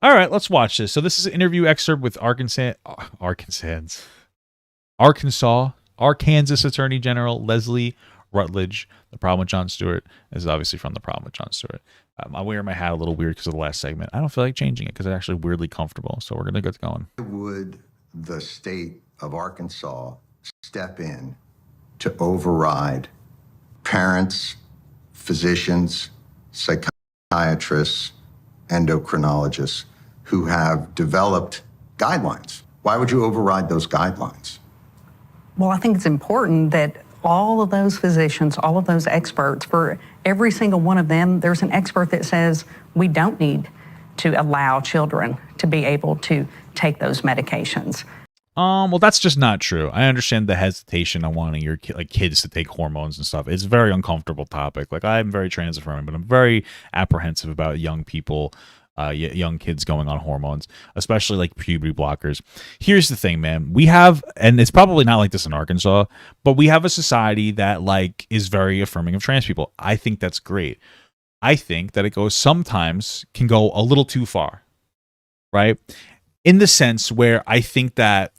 All right, let's watch this. So this is an interview excerpt with Arkansas Attorney General Leslie Rutledge. The problem with Jon Stewart is obviously from The Problem with Jon Stewart. I'm wearing my hat a little weird because of the last segment. I don't feel like changing it because it's actually weirdly comfortable. So we're going to get going. Would the state of Arkansas step in to override parents, physicians, psychiatrists, endocrinologists who have developed guidelines? Why would you override those guidelines? Well, I think it's important that all of those physicians, all of those experts, for every single one of them, there's an expert that says we don't need to allow children to be able to take those medications. Well, that's just not true. I understand the hesitation on wanting your kids to take hormones and stuff. It's a very uncomfortable topic. Like, I'm very trans affirming, but I'm very apprehensive about young people, young kids going on hormones, especially like puberty blockers. Here's the thing, man. We have, and it's probably not like this in Arkansas, but we have a society that like is very affirming of trans people. I think that's great. I think that it sometimes can go a little too far, right? In the sense where I think that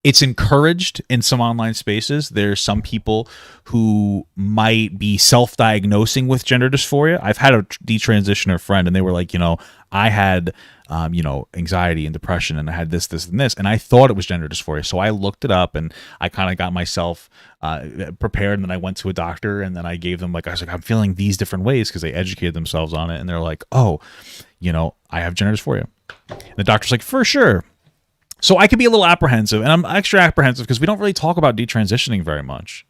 it's encouraged in some online spaces. There's some people who might be self-diagnosing with gender dysphoria. I've had a detransitioner friend, and they were like, I had, anxiety and depression, and I had this, and this, and I thought it was gender dysphoria. So I looked it up, and I kind of got myself prepared, and then I went to a doctor, and then I gave them, I was like, I'm feeling these different ways, because they educated themselves on it, and they're like, oh, I have gender dysphoria. And the doctor's like, for sure. So I could be a little apprehensive, and I'm extra apprehensive because we don't really talk about detransitioning very much.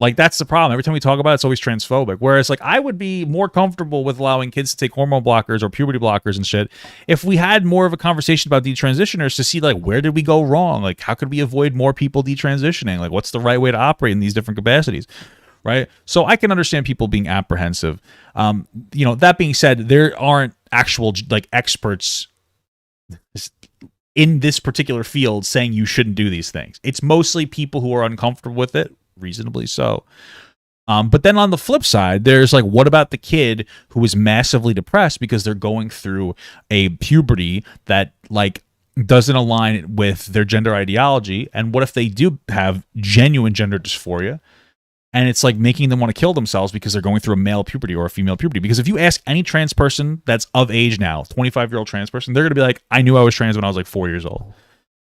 Like, that's the problem. Every time we talk about it, it's always transphobic. Whereas, like, I would be more comfortable with allowing kids to take hormone blockers or puberty blockers and shit if we had more of a conversation about detransitioners to see, like, where did we go wrong? Like, how could we avoid more people detransitioning? Like, what's the right way to operate in these different capacities? Right? So I can understand people being apprehensive. That being said, there aren't actual, like, experts in this particular field saying you shouldn't do these things. It's mostly people who are uncomfortable with it, reasonably so. But then on the flip side, there's like, what about the kid who is massively depressed because they're going through a puberty that like doesn't align with their gender ideology? And what if they do have genuine gender dysphoria? And it's like making them want to kill themselves because they're going through a male puberty or a female puberty. Because if you ask any trans person that's of age now, 25-year-old trans person, they're going to be like, I knew I was trans when I was like 4 years old.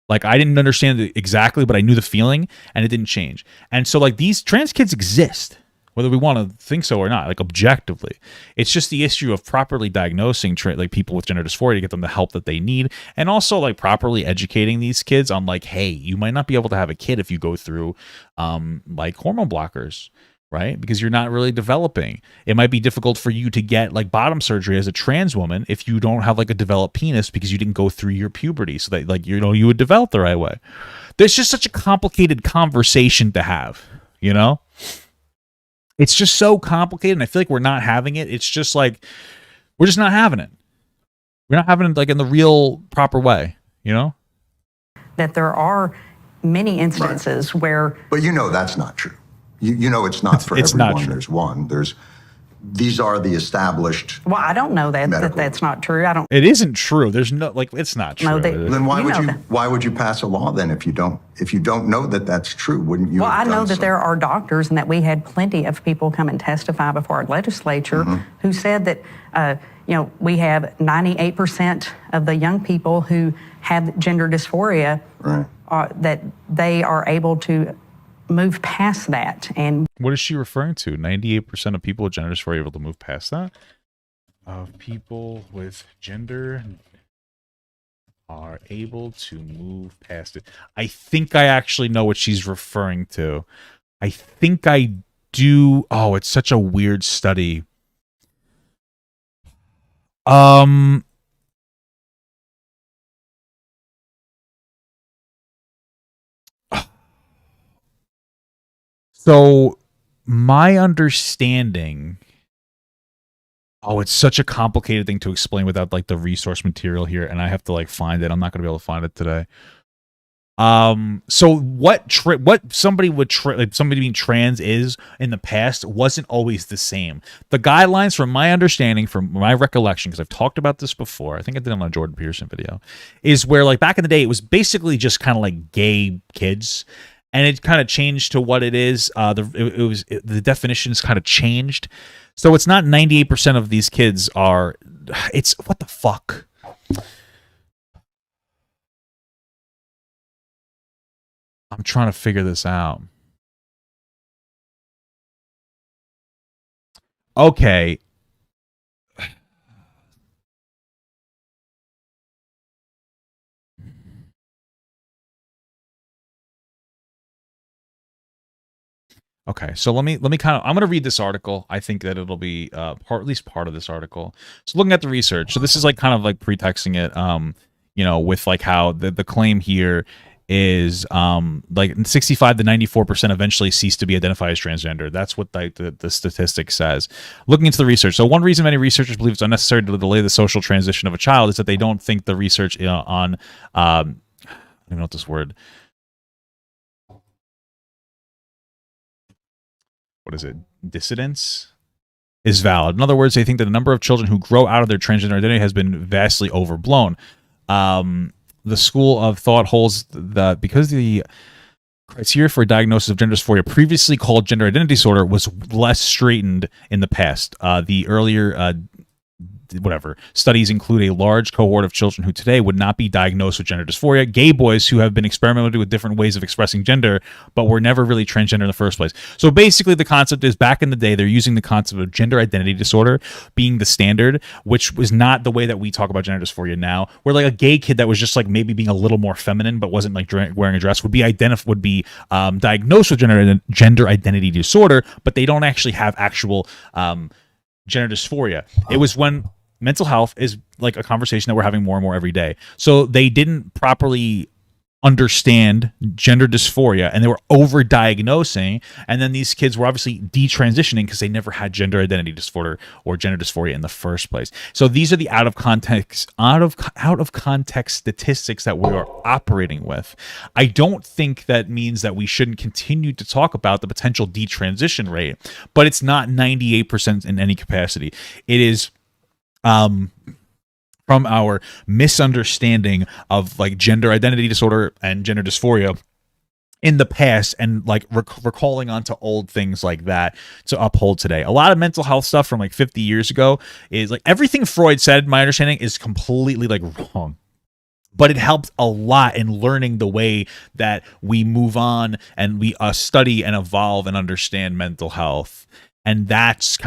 Like, I didn't understand it exactly, but I knew the feeling, and it didn't change. And so, like, these trans kids exist, whether we want to think so or not, like, objectively. It's just the issue of properly diagnosing like people with gender dysphoria to get them the help that they need, and also like properly educating these kids on like, hey, you might not be able to have a kid if you go through like hormone blockers, right? Because you're not really developing. It might be difficult for you to get like bottom surgery as a trans woman if you don't have like a developed penis because you didn't go through your puberty, so that like you would develop the right way. There's just such a complicated conversation to have, It's just so complicated, and I feel like we're not having it. It's just like, we're just not having it. We're not having it like in the real proper way, That there are many instances where... But that's not true. It's not for it's everyone. Not true. There's one. These are the established... Well, I don't know that's not true. I don't... It isn't true. There's no, like, it's not true. Then why would you pass a law then if you don't know that that's true? Wouldn't you? Well, I know that there are doctors, and that we had plenty of people come and testify before our legislature who said that, we have 98% of the young people who have gender dysphoria, right, that they are able to move past that. And what is she referring to? 98% of people with gender dysphoria are able to move past that? Of people with gender are able to move past it. I think I actually know what she's referring to. I think I do. Oh, it's such a weird study. So my understanding, it's such a complicated thing to explain without like the resource material here, and I have to like find it. I'm not going to be able to find it today. So what somebody like somebody being trans is in the past wasn't always the same. The guidelines, from my understanding, from my recollection, because I've talked about this before, I think I did it on a Jordan Peterson video, is where like back in the day it was basically just kind of like gay kids, and it kind of changed to what it is. The definitions kind of changed, so it's not 98% of these kids are. It's what the fuck. I'm trying to figure this out. Okay. Okay, so let me kind of, I'm going to read this article. I think that it'll be at least part of this article. So looking at the research, so this is like kind of like pretexting it, with like how the claim here is like 65 to 94% eventually cease to be identified as transgender. That's what the statistic says. Looking into the research, so one reason many researchers believe it's unnecessary to delay the social transition of a child is that they don't think the research on I don't know what this word. What is it? Dissidence is valid. In other words, they think that the number of children who grow out of their transgender identity has been vastly overblown. The school of thought holds that because the criteria for a diagnosis of gender dysphoria, previously called gender identity disorder, was less straightened in the past. The earlier studies include a large cohort of children who today would not be diagnosed with gender dysphoria, gay boys who have been experimented with different ways of expressing gender but were never really transgender in the first place. So basically the concept is, back in the day they're using the concept of gender identity disorder being the standard, which was not the way that we talk about gender dysphoria now, where like a gay kid that was just like maybe being a little more feminine but wasn't like wearing a dress would be diagnosed with gender identity disorder, but they don't actually have actual gender dysphoria. It was when mental health is like a conversation that we're having more and more every day. So they didn't properly understand gender dysphoria and they were over-diagnosing, and then these kids were obviously detransitioning because they never had gender identity disorder or gender dysphoria in the first place. So these are the out of context statistics that we are operating with. I don't think that means that we shouldn't continue to talk about the potential detransition rate, but it's not 98% in any capacity. It is from our misunderstanding of like gender identity disorder and gender dysphoria in the past, and like recalling onto old things like that to uphold today. A lot of mental health stuff from like 50 years ago is like everything Freud said, my understanding, is completely like wrong. But it helped a lot in learning the way that we move on and we study and evolve and understand mental health. And that's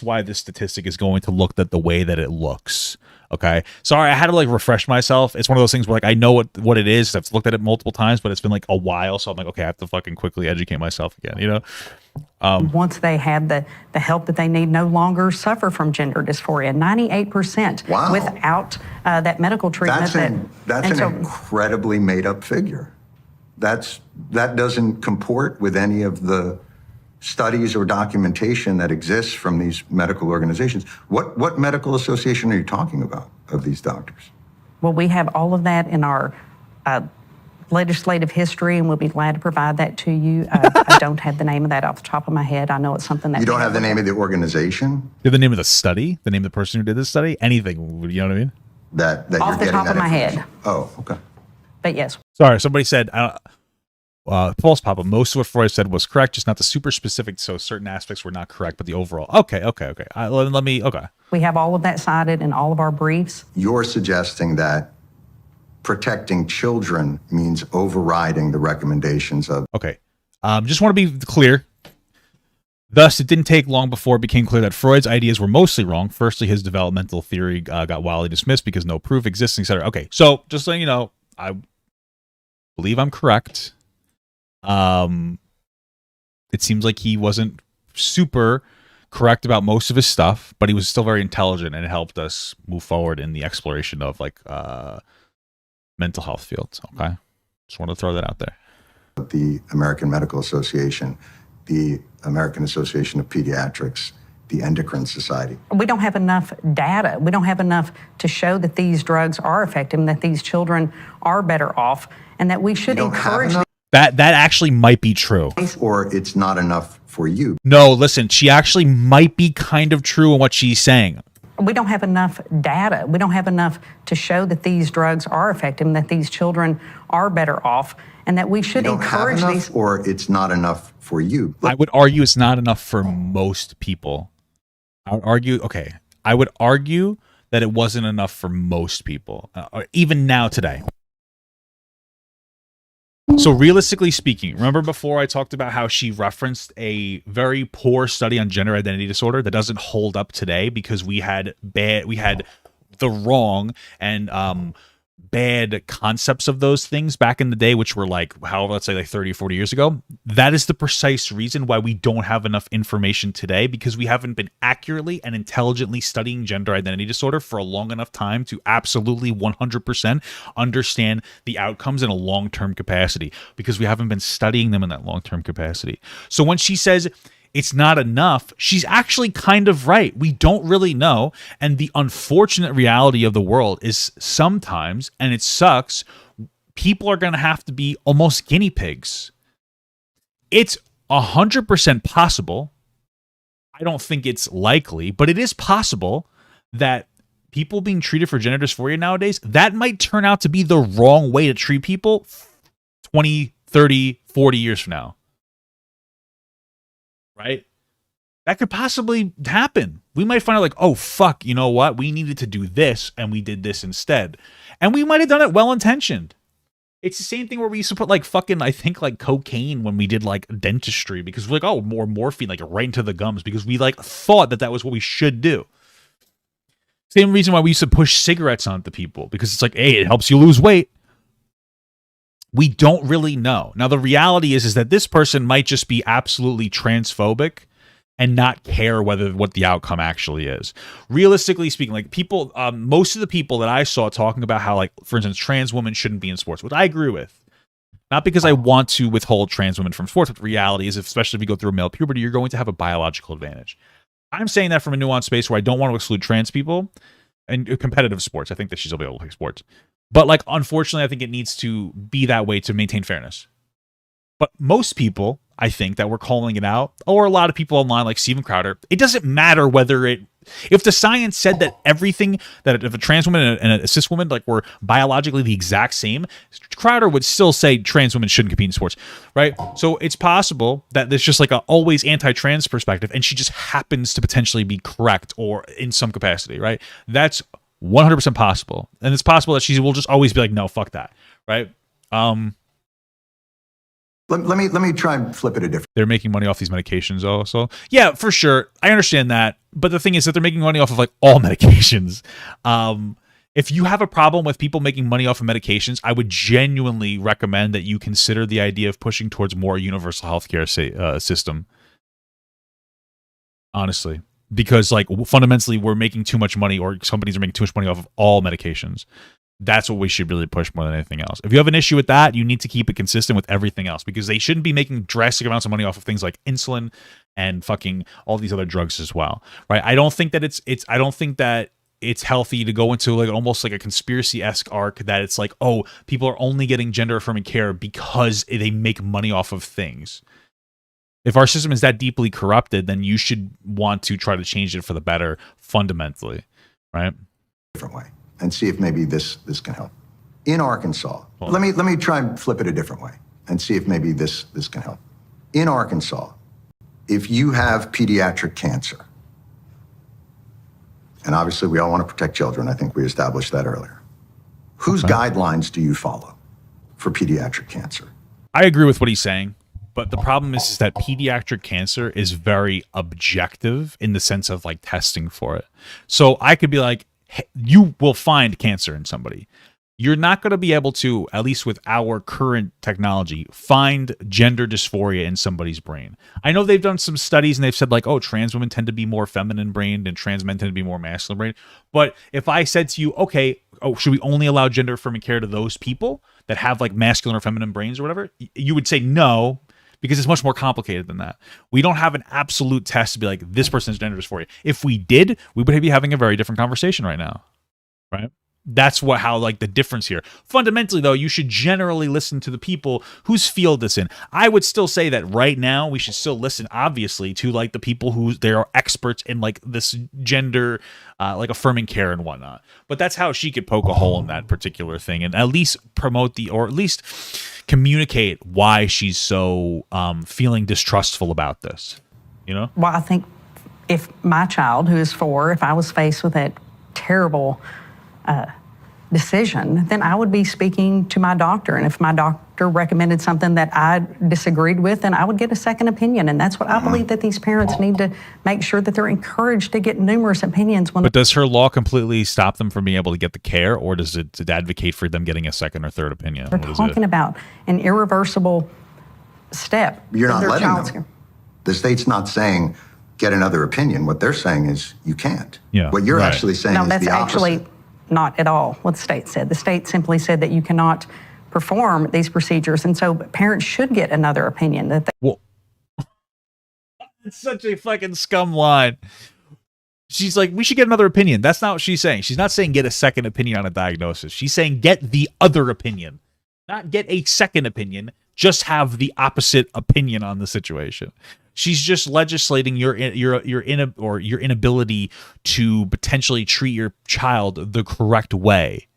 why this statistic is going to look the way that it looks. Okay. Sorry, I had to like refresh myself. It's one of those things where like I know what it is. I've looked at it multiple times, but it's been like a while. So I'm like, okay, I have to fucking quickly educate myself again, Once they have the help that they need, no longer suffer from gender dysphoria. 98% Wow. without that medical treatment. That's an incredibly made up figure. That doesn't comport with any of the studies or documentation that exists from these medical organizations. What medical association are you talking about of these doctors? Well, we have all of that in our legislative history, and we'll be glad to provide that to you. I don't have the name of that off the top of my head. I know it's something that... You don't have the name of the organization? You have the name of the study? The name of the person who did this study? Anything, you know what I mean? That off you're the getting top that of my information. head. Oh, okay. But yes. Sorry, somebody said... false papa. Most of what Freud said was correct, just not the super specific. So certain aspects were not correct, but the overall. Okay. Let me. Okay. We have all of that cited in all of our briefs. You're suggesting that protecting children means overriding the recommendations of... Okay. Just want to be clear. Thus, it didn't take long before it became clear that Freud's ideas were mostly wrong. Firstly, his developmental theory got wildly dismissed because no proof exists, etc. Okay, so just so you know, I believe I'm correct. It seems like he wasn't super correct about most of his stuff, but he was still very intelligent and it helped us move forward in the exploration of like mental health fields. Okay, just want to throw that out there. The American Medical Association, the American Association of Pediatrics, the Endocrine Society. We don't have enough data. We don't have enough to show that these drugs are effective and that these children are better off, and that we should encourage that actually might be true. Or it's not enough for you. No, listen, she actually might be kind of true in what she's saying. We don't have enough data. We don't have enough to show that these drugs are effective and that these children are better off, and that we should encourage these. Or it's not enough for you. I would argue it's not enough for most people. I would argue that it wasn't enough for most people, even now today. So realistically speaking, remember before I talked about how she referenced a very poor study on gender identity disorder that doesn't hold up today because we had the wrong and bad concepts of those things back in the day, which were like, let's say like 30 or 40 years ago. That is the precise reason why we don't have enough information today, because we haven't been accurately and intelligently studying gender identity disorder for a long enough time to absolutely 100% understand the outcomes in a long-term capacity, because we haven't been studying them in that long-term capacity. So when she says it's not enough, she's actually kind of right. We don't really know. And the unfortunate reality of the world is sometimes, and it sucks, people are going to have to be almost guinea pigs. It's 100% possible. I don't think it's likely, but it is possible that people being treated for gender dysphoria nowadays, that might turn out to be the wrong way to treat people 20, 30, 40 years from now. Right? That could possibly happen. We might find out like, oh, fuck, you know what? We needed to do this and we did this instead. And we might have done it well-intentioned. It's the same thing where we used to put like fucking, I think like cocaine when we did like dentistry, because we're like, oh, more morphine, like right into the gums, because we like thought that was what we should do. Same reason why we used to push cigarettes onto people, because it's like, hey, it helps you lose weight. We don't really know. Now, the reality is that this person might just be absolutely transphobic and not care what the outcome actually is. Realistically speaking, like people, most of the people that I saw talking about how, like, for instance, trans women shouldn't be in sports, which I agree with. Not because I want to withhold trans women from sports, but the reality is, especially if you go through male puberty, you're going to have a biological advantage. I'm saying that from a nuanced space where I don't want to exclude trans people and competitive sports. I think that she'll be able to play sports. But, like, unfortunately, I think it needs to be that way to maintain fairness. But most people, I think, that we're calling it out, or a lot of people online like Steven Crowder, it doesn't matter whether if the science said that everything, that if a trans woman and a cis woman like were biologically the exact same, Crowder would still say trans women shouldn't compete in sports, right? So it's possible that there's just like a always anti-trans perspective, and she just happens to potentially be correct or in some capacity, right? That's 100% possible. And it's possible that she will just always be like, no, fuck that, right? Let me try and flip it a different. They're making money off these medications also. Yeah, for sure. I understand that. But the thing is that they're making money off of like all medications. If you have a problem with people making money off of medications, I would genuinely recommend that you consider the idea of pushing towards more universal healthcare system. Honestly. Because like fundamentally we're making too much money, or companies are making too much money off of all medications. That's what we should really push more than anything else. If you have an issue with that, you need to keep it consistent with everything else, because they shouldn't be making drastic amounts of money off of things like insulin and fucking all these other drugs as well, right? I don't think that I don't think that it's healthy to go into like almost like a conspiracy-esque arc that it's like, oh, people are only getting gender affirming care because they make money off of things. If our system is that deeply corrupted, then you should want to try to change it for the better fundamentally, right? Different way, and see if maybe this can help. In Arkansas, let me try and flip it a different way and see if maybe this can help. In Arkansas, if you have pediatric cancer, and obviously we all want to protect children, I think we established that earlier. Whose guidelines do you follow for pediatric cancer? I agree with what he's saying. But the problem is that pediatric cancer is very objective in the sense of like testing for it. So I could be like, hey, you will find cancer in somebody. You're not going to be able to, at least with our current technology, find gender dysphoria in somebody's brain. I know they've done some studies and they've said like, oh, trans women tend to be more feminine brained and trans men tend to be more masculine brained. But if I said to you, okay, should we only allow gender affirming care to those people that have like masculine or feminine brains or whatever? You would say no, because it's much more complicated than that. We don't have an absolute test to be like, this person's gender is for you. If we did, we would be having a very different conversation right now, right? That's how like the difference here. Fundamentally, though, you should generally listen to the people whose field it's in. I would still say that right now we should still listen, obviously, to like the people who they are experts in like this gender, like affirming care and whatnot. But that's how she could poke a hole in that particular thing and at least promote or at least communicate why she's so feeling distrustful about this. You know? Well, I think if my child, who is 4, if I was faced with that terrible decision, then I would be speaking to my doctor. And if my doctor recommended something that I disagreed with, then I would get a second opinion. And that's what I believe that these parents need to make sure that they're encouraged to get numerous opinions. But does her law completely stop them from being able to get the care, or does it advocate for them getting a second or third opinion? We're talking about an irreversible step. You're not in their letting child's them. The state's not saying get another opinion. What they're saying is you can't. Yeah, what you're right. actually saying No, is that's the opposite. actually not at all what the state said. The state simply said that you cannot perform these procedures, and so parents should get another opinion. That they- Well, it's such a fucking scum line. She's like, we should get another opinion. That's not what she's saying. She's not saying get a second opinion on a diagnosis. She's saying get the other opinion, not get a second opinion. Just have the opposite opinion on the situation. She's just legislating your inability to potentially treat your child the correct way.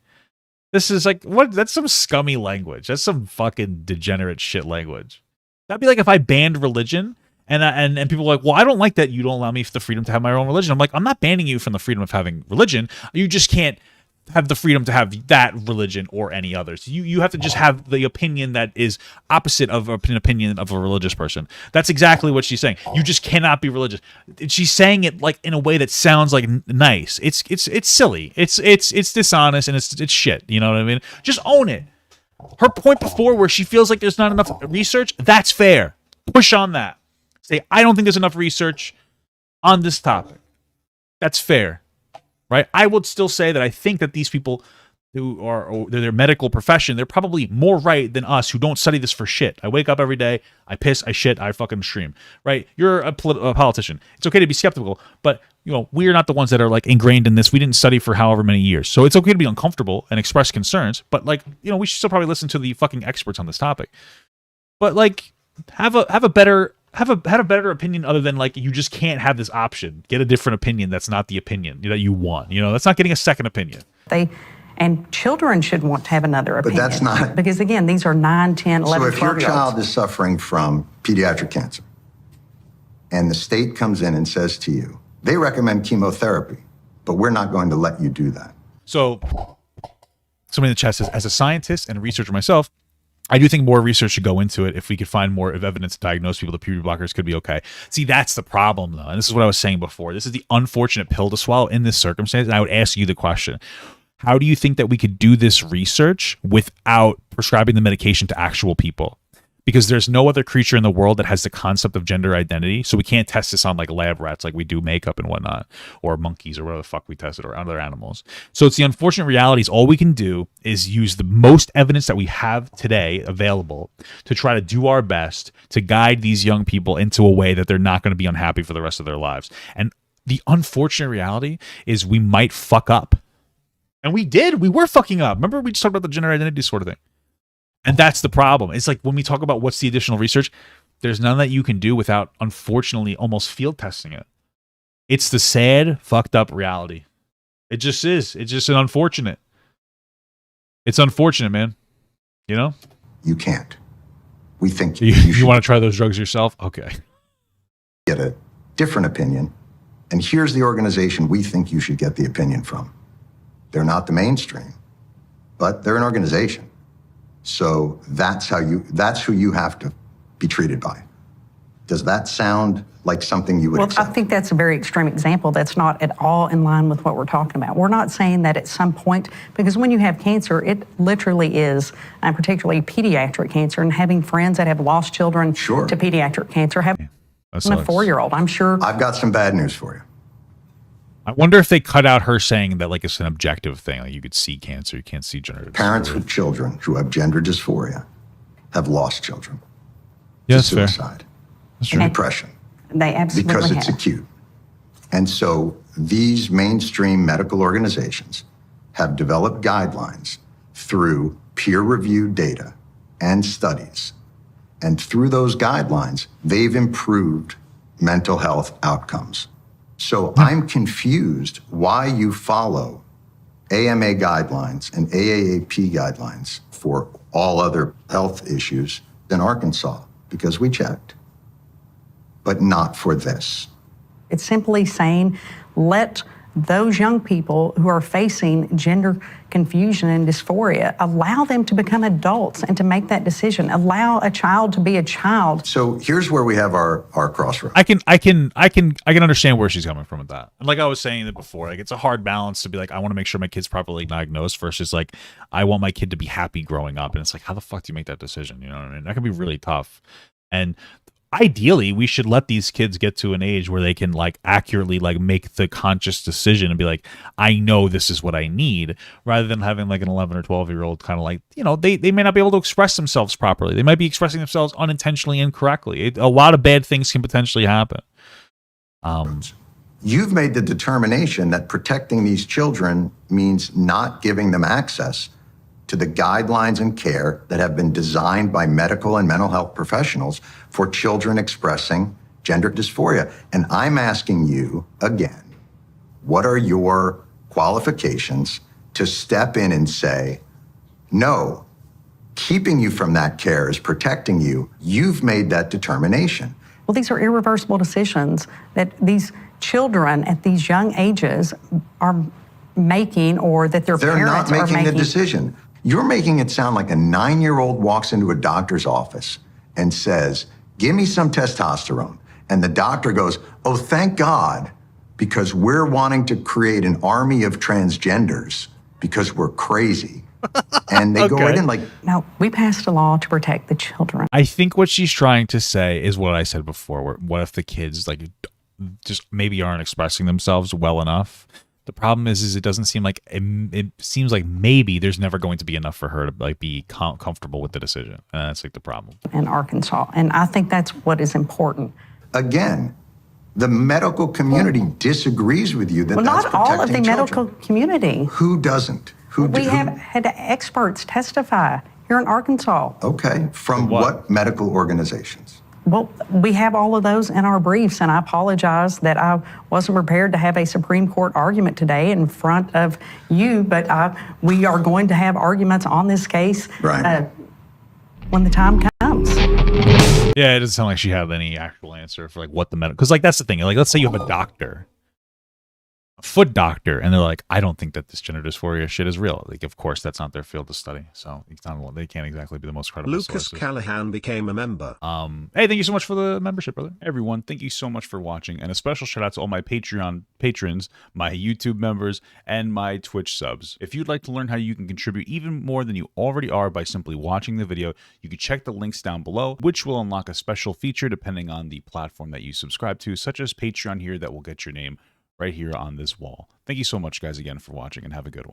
This is like, what? That's some scummy language. That's some fucking degenerate shit language. That'd be like if I banned religion and people are like, well, I don't like that you don't allow me the freedom to have my own religion. I'm like, I'm not banning you from the freedom of having religion. You just can't have the freedom to have that religion or any others. You have to just have the opinion that is opposite of an opinion of a religious person. That's exactly what she's saying. You just cannot be religious. She's saying it like in a way that sounds like nice. It's silly. It's dishonest and it's shit. You know what I mean? Just own it. Her point before where she feels like there's not enough research, that's fair. Push on that. Say, I don't think there's enough research on this topic. That's fair. Right? I would still say that I think that these people who are their medical profession, they're probably more right than us who don't study this for shit. I wake up every day, I piss, I shit, I fucking stream. Right? You're a politician. It's okay to be skeptical, but you know, we're not the ones that are like ingrained in this. We didn't study for however many years. So it's okay to be uncomfortable and express concerns, but like, you know, we should still probably listen to the fucking experts on this topic. But like have a better opinion other than like you just can't have this option. Get a different opinion that's not the opinion that you want. You know, that's not getting a second opinion. And children should want to have another opinion. But that's not. Because again, these are 9, 10, 11, So if your 12-year-olds. child is suffering from pediatric cancer and the state comes in and says to you, they recommend chemotherapy, but we're not going to let you do that. So somebody in the chat says, as a scientist and a researcher myself, I do think more research should go into it. If we could find more of evidence to diagnose people, the puberty blockers could be okay. See, that's the problem, though. And this is what I was saying before. This is the unfortunate pill to swallow in this circumstance. And I would ask you the question, how do you think that we could do this research without prescribing the medication to actual people? Because there's no other creature in the world that has the concept of gender identity. So we can't test this on like lab rats like we do makeup and whatnot, or monkeys or whatever the fuck we tested, or other animals. So it's the unfortunate reality is all we can do is use the most evidence that we have today available to try to do our best to guide these young people into a way that they're not going to be unhappy for the rest of their lives. And the unfortunate reality is we might fuck up. And we did. We were fucking up. Remember we just talked about the gender identity sort of thing. And that's the problem. It's like when we talk about what's the additional research, there's none that you can do without, unfortunately, almost field testing it. It's the sad, fucked up reality. It just is. It's just an unfortunate. It's unfortunate, man. You know? You can't. We think you want to try those drugs yourself? Okay. Get a different opinion. And here's the organization we think you should get the opinion from. They're not the mainstream, but they're an organization. So that's who you have to be treated by. Does that sound like something you would accept? I think that's a very extreme example. That's not at all in line with what we're talking about. We're not saying that at some point, because when you have cancer, it literally is, and particularly pediatric cancer, and having friends that have lost children to pediatric cancer, having a 4-year-old, I'm sure. I've got some bad news for you. I wonder if they cut out her saying that like it's an objective thing, like you could see cancer, you can't see gender dysphoria. Parents with children who have gender dysphoria have lost children. Yeah, to that's fair. suicide That's and true. depression They absolutely because it's have. acute. And so these mainstream medical organizations have developed guidelines through peer-reviewed data and studies. And through those guidelines, they've improved mental health outcomes. So I'm confused why you follow AMA guidelines and AAAP guidelines for all other health issues than Arkansas, because we checked, but not for this. It's simply saying, let those young people who are facing gender confusion and dysphoria, allow them to become adults and to make that decision. Allow a child to be a child. So here's where we have our crossroads. I can understand where she's coming from with that. And like I was saying it before, like it's a hard balance to be like, I want to make sure my kid's properly diagnosed versus like, I want my kid to be happy growing up. And it's like, how the fuck do you make that decision? You know what I mean? That can be really tough. And ideally, we should let these kids get to an age where they can like accurately like make the conscious decision and be like, I know this is what I need, rather than having like an 11 or 12-year-old kind of like, you know, they may not be able to express themselves properly. They might be expressing themselves unintentionally, incorrectly. A lot of bad things can potentially happen. You've made the determination that protecting these children means not giving them access to the guidelines and care that have been designed by medical and mental health professionals for children expressing gender dysphoria. And I'm asking you again, what are your qualifications to step in and say, no, keeping you from that care is protecting you. You've made that determination. Well, these are irreversible decisions that these children at these young ages are making, or that their They're parents not are making making. the decision. You're making it sound like a 9-year-old walks into a doctor's office and says, give me some testosterone. And the doctor goes, oh, thank God, because we're wanting to create an army of transgenders because we're crazy. And they go right in like, No, we passed a law to protect the children. I think what she's trying to say is what I said before, where what if the kids like just maybe aren't expressing themselves well enough? The problem is it doesn't seem like it seems like maybe there's never going to be enough for her to like be comfortable with the decision, and that's like the problem. In Arkansas, and I think that's what is important. again, the medical community disagrees with you that Well, that's not all of the protecting medical children. community. Who doesn't? We have had experts testify here in Arkansas. Okay, from what medical organizations? Well, we have all of those in our briefs, and I apologize that I wasn't prepared to have a Supreme Court argument today in front of you, but we are going to have arguments on this case when the time comes. Yeah, it doesn't sound like she had any actual answer for like what the medical, because like that's the thing. Like, let's say you have a doctor, a foot doctor, and they're like, I don't think that this gender dysphoria shit is real. Like, of course, that's not their field of study, so it's not, they can't exactly be the most credible Lucas sources. Callahan became a member. Hey, thank you so much for the membership, brother. Everyone, thank you so much for watching, and a special shout out to all my Patreon patrons, my YouTube members, and my Twitch subs. If you'd like to learn how you can contribute even more than you already are by simply watching the video, you can check the links down below, which will unlock a special feature depending on the platform that you subscribe to, such as Patreon here, that will get your name right here on this wall. Thank you so much, guys, again for watching, and have a good one.